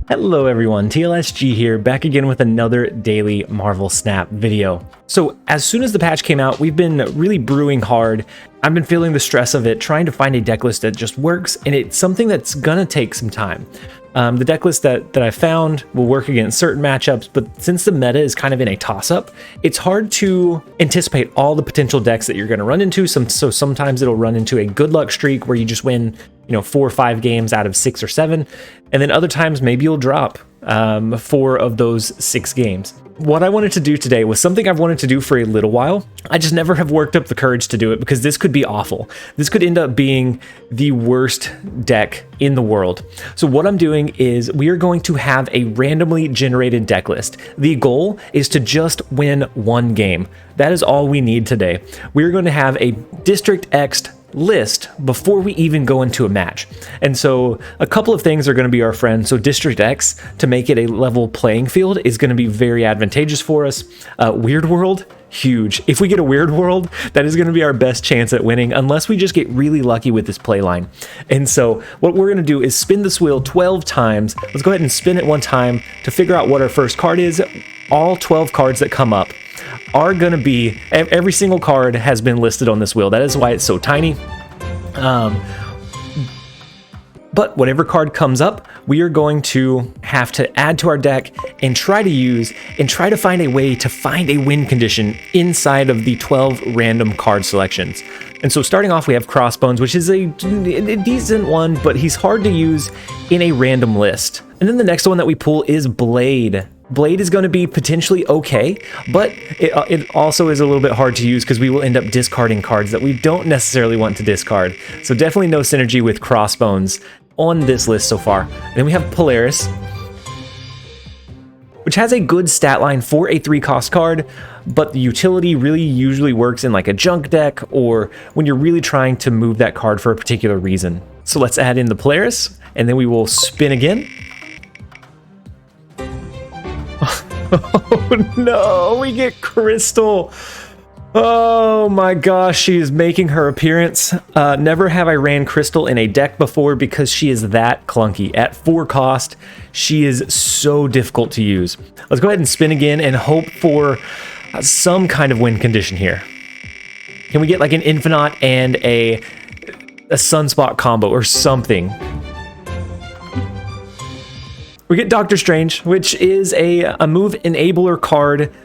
Hello everyone, TLSG here, back again with another daily Marvel Snap video. So as soon as the patch came out, we've been really brewing hard. I've been feeling the stress of it, trying to find a deck list that just works, and it's something that's gonna take some time. The deck list that I found will work against certain matchups, but since the meta is kind of in a toss-up, it's hard to anticipate all the potential decks that you're gonna run into. So sometimes it'll run into a good luck streak where you just win, 4 or 5 games out of 6 or 7, and then other times maybe you'll drop 4 of those 6 games. What I wanted to do today was something I've wanted to do for a little while. I just never have worked up the courage to do it because this could be awful. This could end up being the worst deck in the world. So what I'm doing is we are going to have a randomly generated deck list. The goal is to just win 1 game. That is all we need today. We're going to have a District X'd list before we even go into a match. And so a couple of things are going to be our friend. So District X, to make it a level playing field, is going to be very advantageous for us. Weird World, huge. If we get a Weird World, that is going to be our best chance at winning, unless we just get really lucky with this play line. And so what we're going to do is spin this wheel 12 times. Let's go ahead and spin it one time to figure out what our first card is. All 12 cards that come up are going to be, every single card has been listed on this wheel. That is why it's so tiny. But whatever card comes up, we are going to have to add to our deck and try to find a way to find a win condition inside of the 12 random card selections. And so starting off, we have Crossbones, which is a decent one, but he's hard to use in a random list. And then the next one that we pull is Blade. Blade is going to be potentially okay, but it also is a little bit hard to use because we will end up discarding cards that we don't necessarily want to discard. So definitely no synergy with Crossbones on this list so far. And then we have Polaris, which has a good stat line for a 3-cost card, but the utility really usually works in like a junk deck or when you're really trying to move that card for a particular reason. So let's add in the Polaris, and then we will spin again. Oh no, we get Crystal. Oh my gosh, she is making her appearance. Never have I ran Crystal in a deck before because she is that clunky. At 4 cost, she is so difficult to use. Let's go ahead and spin again and hope for some kind of win condition here. Can we get like an Infinite and a Sunspot combo or something? We get Doctor Strange, which is a move enabler card.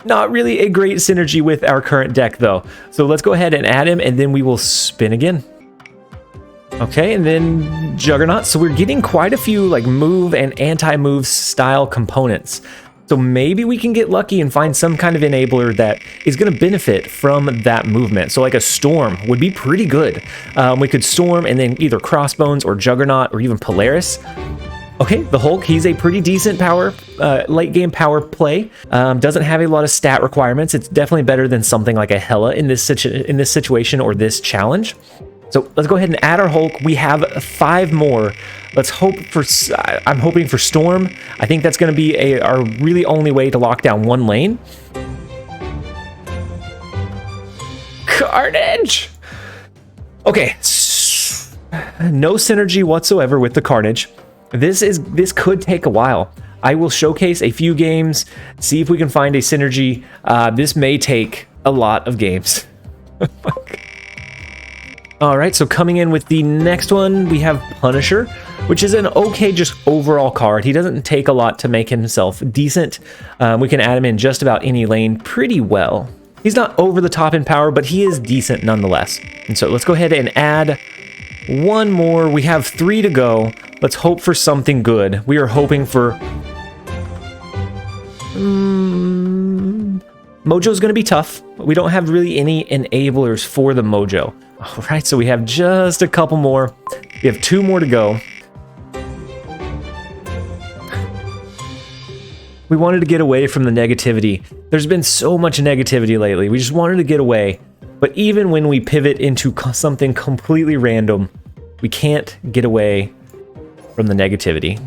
Not really a great synergy with our current deck, though. So let's go ahead and add him, and then we will spin again. Okay, and then Juggernaut. So we're getting quite a few like move and anti-move style components. So maybe we can get lucky and find some kind of enabler that is going to benefit from that movement. So like a Storm would be pretty good. We could Storm and then either Crossbones or Juggernaut or even Polaris. Okay, the Hulk, he's a pretty decent power, late game power play. Doesn't have a lot of stat requirements. It's definitely better than something like a Hela in this situation or this challenge. So let's go ahead and add our Hulk. We have 5 more. Let's hope for, I'm hoping for Storm. I think that's going to be our really only way to lock down 1 lane. Carnage! Okay, no synergy whatsoever with the Carnage. This could take a while. I will showcase a few games, see if we can find a synergy. This may take a lot of games. All right, so coming in with the next one, we have Punisher, which is an okay just overall card. He doesn't take a lot to make himself decent. We can add him in just about any lane pretty well. He's not over the top in power, but he is decent nonetheless. And so let's go ahead and add 1 more. We have 3 to go. Let's hope for something good. We are hoping for... Mojo's going to be tough. We don't have really any enablers for the Mojo. All right, so we have just a couple more. We have 2 more to go. We wanted to get away from the negativity. There's been so much negativity lately. We just wanted to get away. But even when we pivot into something completely random, we can't get away from the negativity.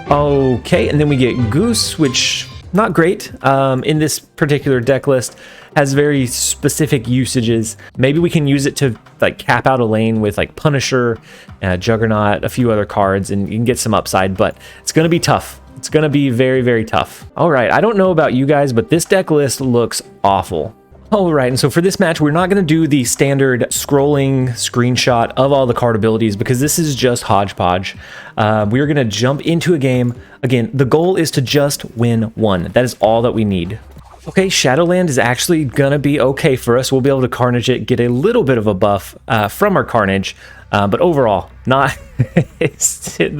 Okay, and then we get Goose, which not great in this particular deck list. has very specific usages. Maybe we can use it to like cap out a lane with like Punisher, Juggernaut, a few other cards, and you can get some upside, but it's going to be tough. It's going to be very, very tough. All right, I don't know about you guys, but this deck list looks awful. All right, and so for this match, we're not going to do the standard scrolling screenshot of all the card abilities because this is just hodgepodge. We are going to jump into a game. Again, the goal is to just win one. That is all that we need. Okay, Shadowland is actually going to be okay for us. We'll be able to Carnage it, get a little bit of a buff from our Carnage, but overall, not the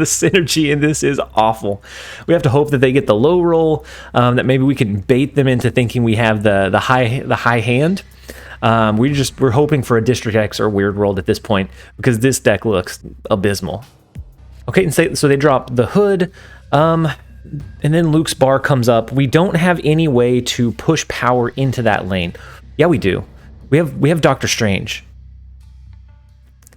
synergy in this is awful. We have to hope that they get the low roll, that maybe we can bait them into thinking we have the high hand. We're hoping for a District X or Weird World at this point because this deck looks abysmal. Okay, and so they drop the Hood, and then Luke's bar comes up. We don't have any way to push power into that lane. Yeah, we do. We have Doctor Strange.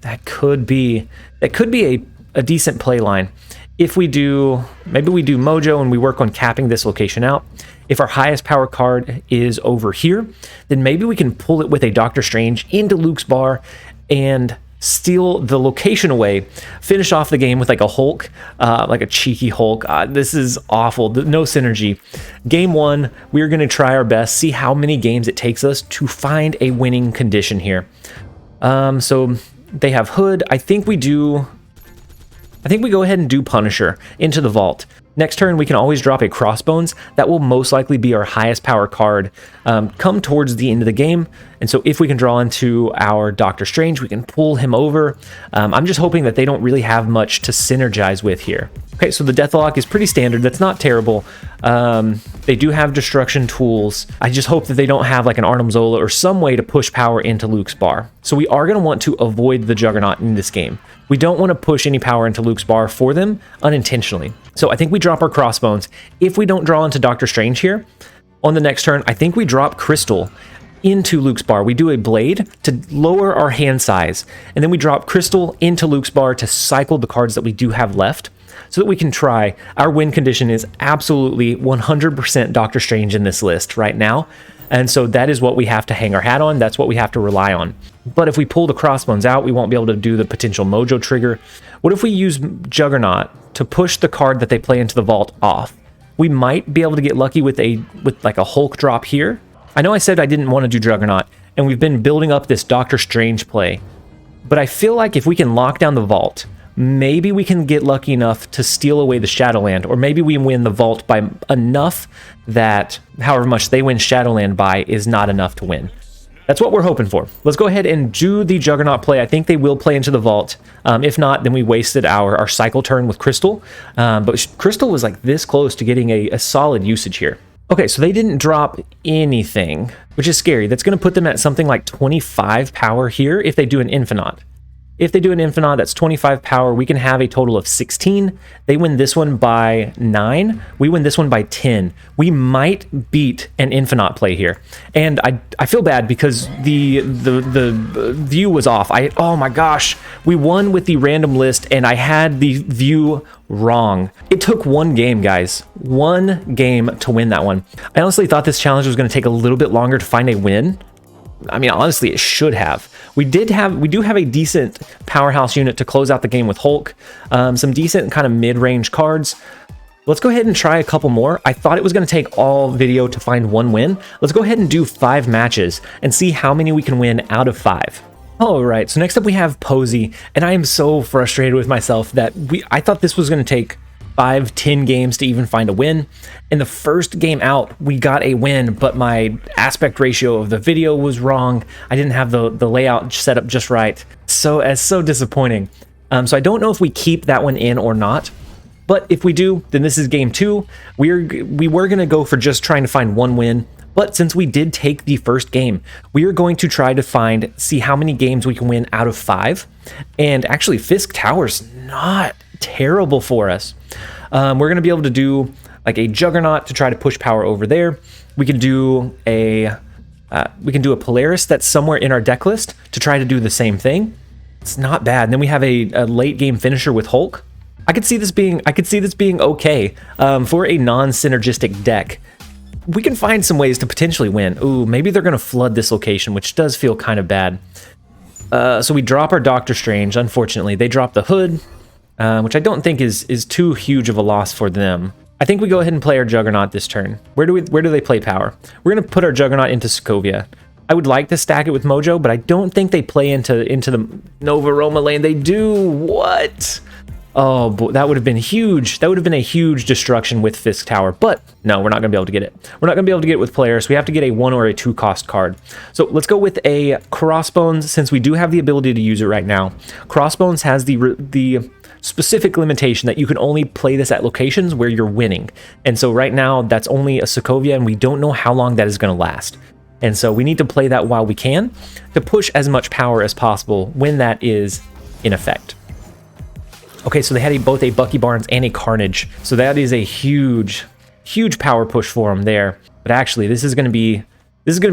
That could be a decent play line. If we do, maybe we do Mojo and we work on capping this location out. If our highest power card is over here, then maybe we can pull it with a Doctor Strange into Luke's bar and steal the location away, finish off the game with like a Hulk, like a cheeky Hulk. This is awful. No synergy. Game one, we're going to try our best, see how many games it takes us to find a winning condition here. So they have Hood. I think we go ahead and do Punisher into the vault. Next turn, we can always drop a Crossbones. That will most likely be our highest power card come towards the end of the game. And so if we can draw into our Doctor Strange, we can pull him over. I'm just hoping that they don't really have much to synergize with here. Okay, so the Deathlock is pretty standard. That's not terrible. They do have destruction tools. I just hope that they don't have like an Arnim Zola or some way to push power into Luke's bar. So we are going to want to avoid the Juggernaut in this game. We don't want to push any power into Luke's bar for them unintentionally. So I think we drop our Crossbones. If we don't draw into Doctor Strange here, on the next turn, I think we drop Crystal into Luke's bar. We do a Blade to lower our hand size, and then we drop Crystal into Luke's bar to cycle the cards that we do have left so that we can try. Our win condition is absolutely 100% Doctor Strange in this list right now. And so that is what we have to hang our hat on. That's what we have to rely on. But if we pull the Crossbones out, we won't be able to do the potential Mojo trigger. What if we use Juggernaut to push the card that they play into the vault off? We might be able to get lucky with like a Hulk drop here. I know I said I didn't want to do Juggernaut, and we've been building up this Doctor Strange play. But I feel like if we can lock down the vault, maybe we can get lucky enough to steal away the Shadowland, or maybe we win the vault by enough that however much they win Shadowland by is not enough to win. That's what we're hoping for. Let's go ahead and do the Juggernaut play. I think they will play into the vault. If not, then we wasted our cycle turn with Crystal. But Crystal was like this close to getting a solid usage here. Okay, so they didn't drop anything, which is scary. That's going to put them at something like 25 power here if they do an Infinite. If they do an Infinite, that's 25 power. We can have a total of 16. They win this one by 9. We win this one by 10. We might beat an Infinite play here. And I feel bad because the view was off. Oh my gosh. We won with the random list and I had the view wrong. It took one game, guys. One game to win that one. I honestly thought this challenge was going to take a little bit longer to find a win. I mean, honestly, it should have. We do have a decent powerhouse unit to close out the game with Hulk. Some decent kind of mid-range cards. Let's go ahead and try a couple more. I thought it was going to take all video to find one win. Let's go ahead and do 5 matches and see how many we can win out of 5. All right, so next up we have Posey, and I am so frustrated with myself that I thought this was going to take 5-10 games to even find a win. In the first game out, we got a win, but my aspect ratio of the video was wrong. I didn't have the layout set up just right. So it's so disappointing. So I don't know if we keep that one in or not. But if we do, then this is game 2. We were going to go for just trying to find one win. But since we did take the first game, we are going to try to see how many games we can win out of 5. And actually, Fisk Tower's not terrible for us. We're going to be able to do like a Juggernaut to try to push power over there. We can do a Polaris that's somewhere in our deck list to try to do the same thing. It's not bad. And then we have a late game finisher with Hulk. I could see this being okay for a non-synergistic deck. we can find some ways to potentially win. Ooh, maybe they're going to flood this location, which does feel kind of bad. So we drop our Doctor Strange, unfortunately. They drop the Hood, which I don't think is too huge of a loss for them. I think we go ahead and play our Juggernaut this turn. Where do they play power? We're going to put our Juggernaut into Sokovia. I would like to stack it with Mojo, but I don't think they play into the Nova Roma lane. They do. What? Oh, boy, that would have been huge. That would have been a huge destruction with Fisk Tower, but no, we're not going to be able to get it. We're not going to be able to get it with players. We have to get a 1 or a 2 cost card. So let's go with a Crossbones, since we do have the ability to use it right now. Crossbones has the specific limitation that you can only play this at locations where you're winning. And so right now, that's only a Sokovia, and we don't know how long that is going to last. And so we need to play that while we can to push as much power as possible when that is in effect. Okay, so they had both a Bucky Barnes and a Carnage. So that is a huge, huge power push for them there. But actually, this is going to be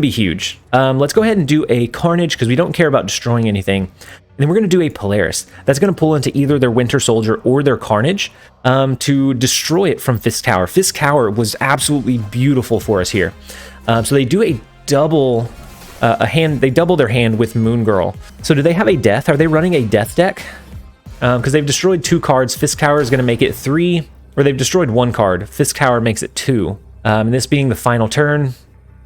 huge. Let's go ahead and do a Carnage because we don't care about destroying anything. And then we're going to do a Polaris. That's going to pull into either their Winter Soldier or their Carnage to destroy it from Fisk Tower. Fisk Tower was absolutely beautiful for us here. So they do a double they double their hand with Moon Girl. So do they have a death? Are they running a death deck? Because they've destroyed 2 cards. Fisk Tower is going to make it 3, or they've destroyed 1 card. Fisk Tower makes it 2. And this being the final turn,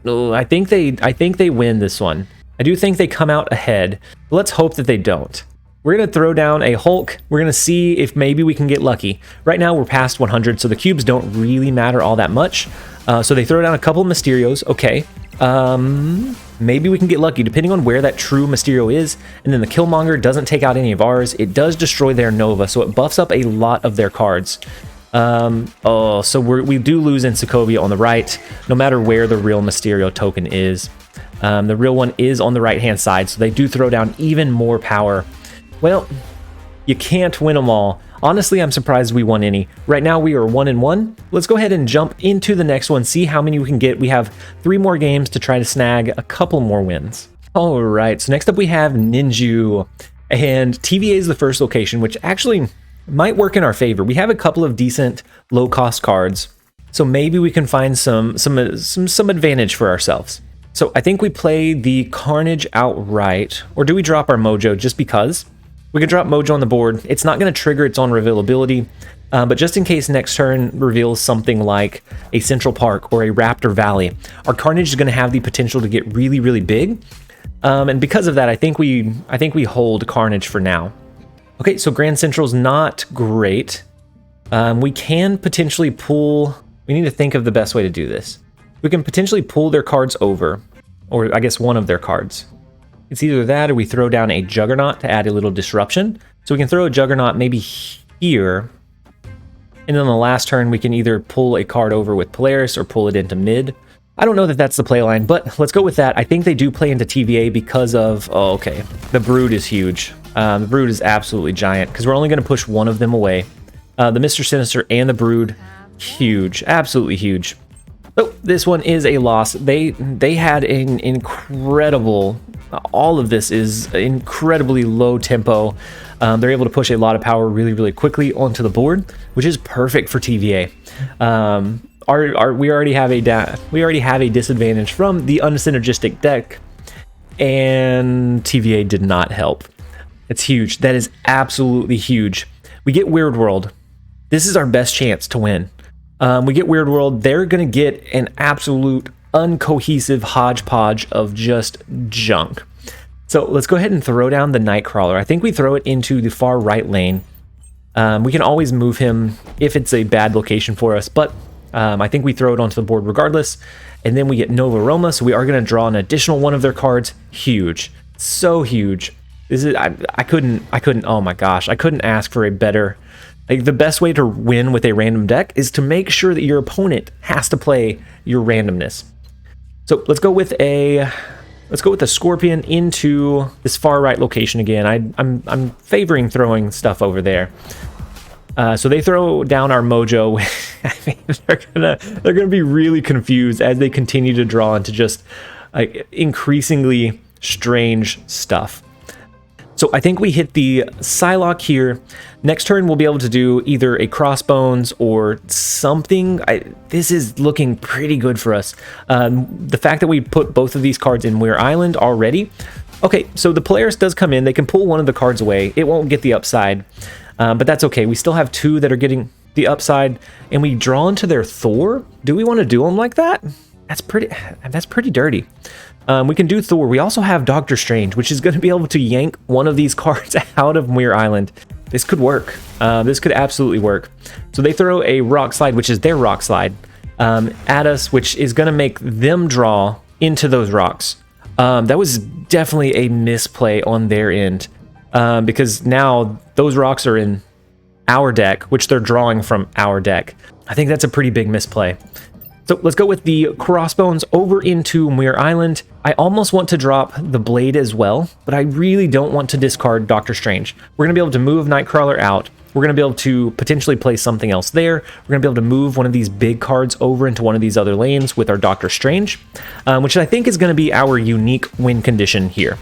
I think they win this one. I do think they come out ahead. But let's hope that they don't. We're going to throw down a Hulk. We're going to see if maybe we can get lucky. Right now we're past 100, so the cubes don't really matter all that much. So they throw down a couple of Mysterios. Okay. Maybe we can get lucky depending on where that true Mysterio is. And then the Killmonger doesn't take out any of ours. It does destroy their Nova, so it buffs up a lot of their cards. So we do lose in Sokovia on the right, no matter where the real Mysterio token is. The real one is on the right-hand side, so they do throw down even more power. Well, you can't win them all. Honestly, I'm surprised we won any. Right now, we are 1-1. Let's go ahead and jump into the next one, see how many we can get. We have 3 more games to try to snag a couple more wins. All right, so next up we have Ninju. And TVA is the first location, which actually might work in our favor. We have a couple of decent low-cost cards, so maybe we can find some advantage for ourselves. So I think we play the Carnage outright, or do we drop our Mojo just because? We can drop Mojo on the board. It's not going to trigger its own revealability, but just in case next turn reveals something like a Central Park or a Raptor Valley, our Carnage is going to have the potential to get really, really big. And because of that, I think we hold Carnage for now. Okay, so Grand Central's not great. We can potentially pull. We need to think of the best way to do this. We can potentially pull their cards over, or I guess one of their cards. It's either that or we throw down a Juggernaut to add a little disruption. So we can throw a Juggernaut maybe here. And then the last turn, we can either pull a card over with Polaris or pull it into mid. I don't know that that's the play line, but let's go with that. I think they do play into TVA because of, oh, okay, the Brood is huge. The Brood is absolutely giant because we're only going to push one of them away. The Mr. Sinister and the Brood, huge, absolutely huge. So this one is a loss. They had an incredible, all of this is incredibly low tempo. They're able to push a lot of power really, really quickly onto the board, which is perfect for TVA. We already have a disadvantage from the unsynergistic deck, and TVA did not help. It's huge. That is absolutely huge. We get Weird World. This is our best chance to win. We get Weird World. They're going to get an absolute uncohesive hodgepodge of just junk. So let's go ahead and throw down the Nightcrawler. I think we throw it into the far right lane. We can always move him if it's a bad location for us, but I think we throw it onto the board regardless. And then we get Nova Roma, so we are going to draw an additional one of their cards. Huge. So huge. This is I couldn't, oh my gosh, I couldn't ask for a better. Like, the best way to win with a random deck is to make sure that your opponent has to play your randomness. So let's go with a Scorpion into this far right location again. I'm favoring throwing stuff over there. So they throw down our Mojo. I mean, they're gonna be really confused as they continue to draw into just increasingly strange stuff. So I think we hit the Psylocke here. Next turn, we'll be able to do either a Crossbones or something. This is looking pretty good for us. The fact that we put both of these cards in Muir Island already. Okay, so the Polaris does come in. They can pull one of the cards away. It won't get the upside, but that's okay. We still have two that are getting the upside, and we draw into their Thor. Do we want to do them like that? That's pretty dirty. We can do Thor. We also have Doctor Strange, which is going to be able to yank one of these cards out of Muir Island. This could work. This could absolutely work. So they throw a Rock Slide, which is their Rock Slide, at us, which is going to make them draw into those rocks. That was definitely a misplay on their end, because now those rocks are in our deck, which they're drawing from our deck. I think that's a pretty big misplay. So let's go with the Crossbones over into Muir Island. I almost want to drop the Blade as well, but I really don't want to discard Doctor Strange. We're going to be able to move Nightcrawler out. We're going to be able to potentially play something else there. We're going to be able to move one of these big cards over into one of these other lanes with our Doctor Strange, which I think is going to be our unique win condition here.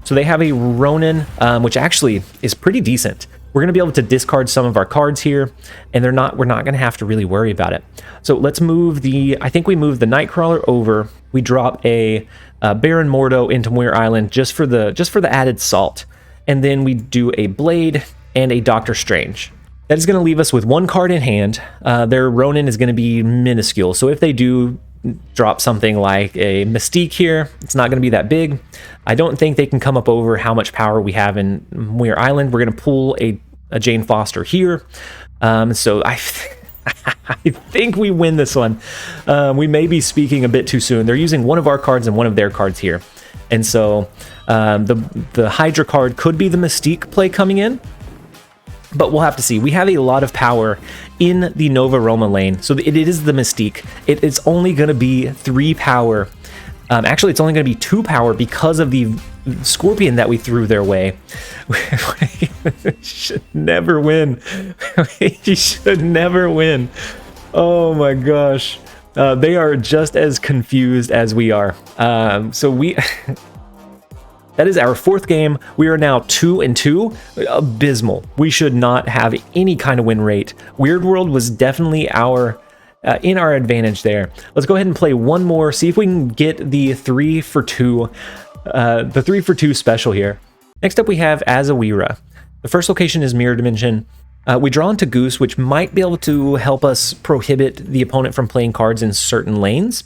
So they have a Ronin, which actually is pretty decent. We're going to be able to discard some of our cards here, and we're not going to have to really worry about it. So let's move I think we move the Nightcrawler over. We drop a Baron Mordo into Muir Island just for the added salt. And then we do a Blade and a Doctor Strange. That is going to leave us with one card in hand. Their Ronin is going to be minuscule. So if they do drop something like a Mystique here, it's not going to be that big. I don't think they can come up over how much power we have in Muir Island. We're going to pull a Jane Foster here. So I think we win this one. We may be speaking a bit too soon. They're using one of our cards and one of their cards here. And so the Hydra card could be the Mystique play coming in, but we'll have to see. We have a lot of power in the Nova Roma lane, so it is the Mystique. It's only going to be 3 power. Actually, it's only going to be 2 power because of the Scorpion that we threw their way. We should never win. We should never win. Oh my gosh. They are just as confused as we are. That is our 4th game. We are now 2-2. Abysmal. We should not have any kind of win rate. Weird World was definitely in our advantage there. Let's go ahead and play one more. See if we can get the 3 for 2. The 3 for 2 special here. Next up we have Azawira. The first location is Mirror Dimension. We draw into Goose, which might be able to help us prohibit the opponent from playing cards in certain lanes.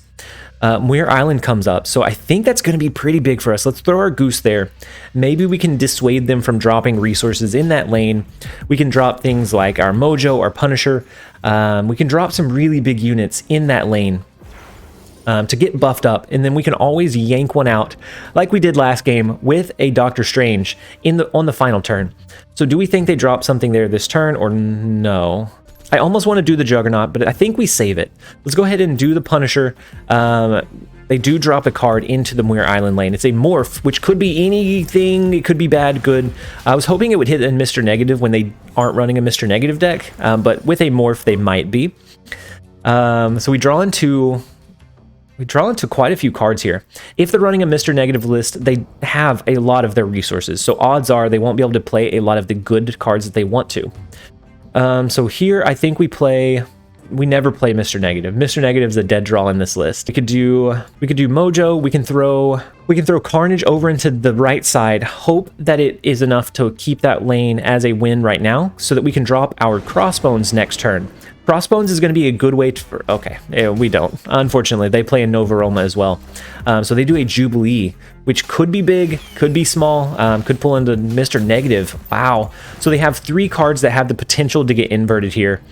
Muir Island comes up, so I think that's going to be pretty big for us. Let's throw our Goose there. Maybe we can dissuade them from dropping resources in that lane. We can drop things like our Mojo, our Punisher. We can drop some really big units in that lane to get buffed up, and then we can always yank one out like we did last game with a Doctor Strange on the final turn. So do we think they drop something there this turn, or no? I almost want to do the Juggernaut, but I think we save it. Let's go ahead and do the Punisher. They do drop a card into the Muir Island lane. It's a Morph, which could be anything. It could be bad, good. I was hoping it would hit in Mr. Negative when they aren't running a Mr. Negative deck, but with a Morph, they might be. So we draw into quite a few cards here. If they're running a Mr. Negative list, they have a lot of their resources. So odds are they won't be able to play a lot of the good cards that they want to. So here I think we never play Mr. Negative. Mr. Negative is a dead draw in this list. We could do Mojo. We can throw Carnage over into the right side. Hope that it is enough to keep that lane as a win right now, so that we can drop our Crossbones next turn. Crossbones is going to be a good way to... Okay, we don't. Unfortunately, they play in Nova Roma as well. So they do a Jubilee, which could be big, could be small, could pull into Mr. Negative. Wow. So they have 3 cards that have the potential to get inverted here.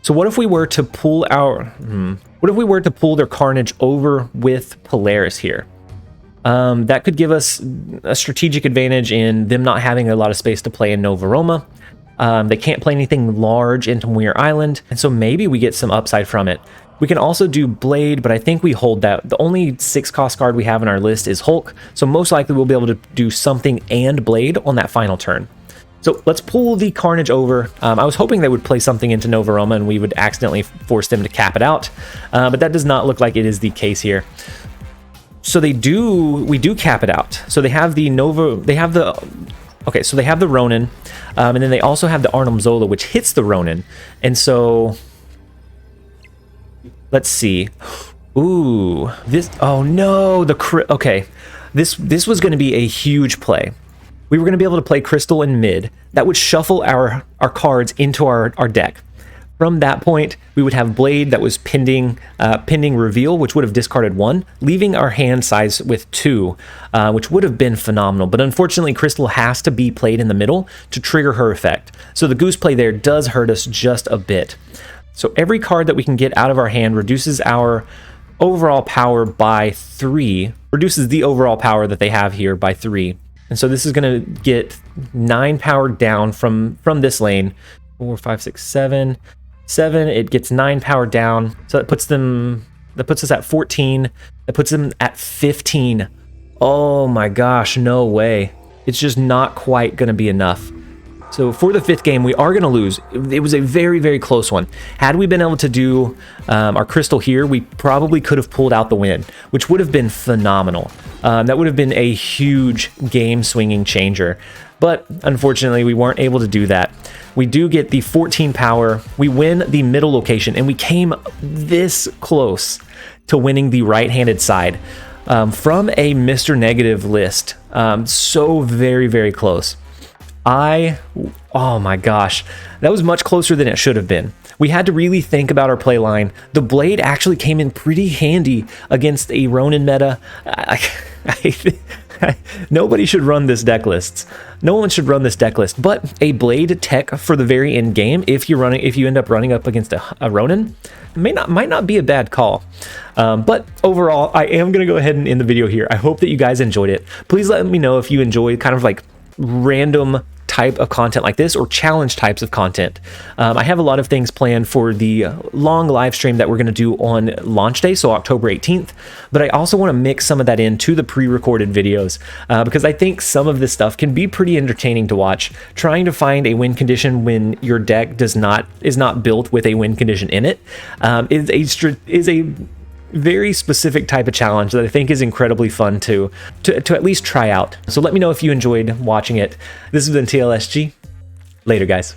So what if we were to pull their Carnage over with Polaris here? That could give us a strategic advantage in them not having a lot of space to play in Nova Roma. They can't play anything large into Muir Island, and so maybe we get some upside from it. We can also do Blade, but I think we hold that. The only 6 cost card we have in our list is Hulk, so most likely we'll be able to do something and Blade on that final turn. So let's pull the Carnage over. I was hoping they would play something into Nova Roma and we would accidentally force them to cap it out, but that does not look like it is the case here. So we do cap it out. So they have the Okay, so they have the Ronin, and then they also have the Arnhem Zola, which hits the Ronin. And so, let's see. Ooh, this, oh no, okay. This was going to be a huge play. We were going to be able to play Crystal in mid. That would shuffle our cards into our deck. From that point, we would have Blade that was pending reveal, which would have discarded 1, leaving our hand size with 2, which would have been phenomenal. But unfortunately, Crystal has to be played in the middle to trigger her effect. So the goose play there does hurt us just a bit. So every card that we can get out of our hand reduces our overall power by 3, reduces the overall power that they have here by 3. And so this is going to get 9 power down from this lane. 4, 5, 6, 7. 7, it gets 9 power down. So that puts us at 14. That puts them at 15. Oh my gosh, no way. It's just not quite going to be enough. So for the 5th game, we are going to lose. It was a very, very close one. Had we been able to do our Crystal here, we probably could have pulled out the win, which would have been phenomenal. That would have been a huge game-swinging changer. But unfortunately, we weren't able to do that. We do get the 14 power. We win the middle location, and we came this close to winning the right-handed side from a Mr. Negative list. So very, very close. Oh my gosh, that was much closer than it should have been. We had to really think about our play line. The Blade actually came in pretty handy against a Ronin meta. Nobody should run this deck list. No one should run this deck list, but a Blade tech for the very end game, if you end up running up against a Ronin, might not be a bad call. But overall, I am going to go ahead and end the video here. I hope that you guys enjoyed it. Please let me know if you enjoy kind of like random type of content like this or challenge types of content. I have a lot of things planned for the long live stream that we're going to do on launch day, so October 18th, but I also want to mix some of that into the pre-recorded videos because I think some of this stuff can be pretty entertaining to watch. Trying to find a win condition when your deck is not built with a win condition in it is a very specific type of challenge that I think is incredibly fun to at least try out. So let me know if you enjoyed watching it. This has been TLSG. Later, guys.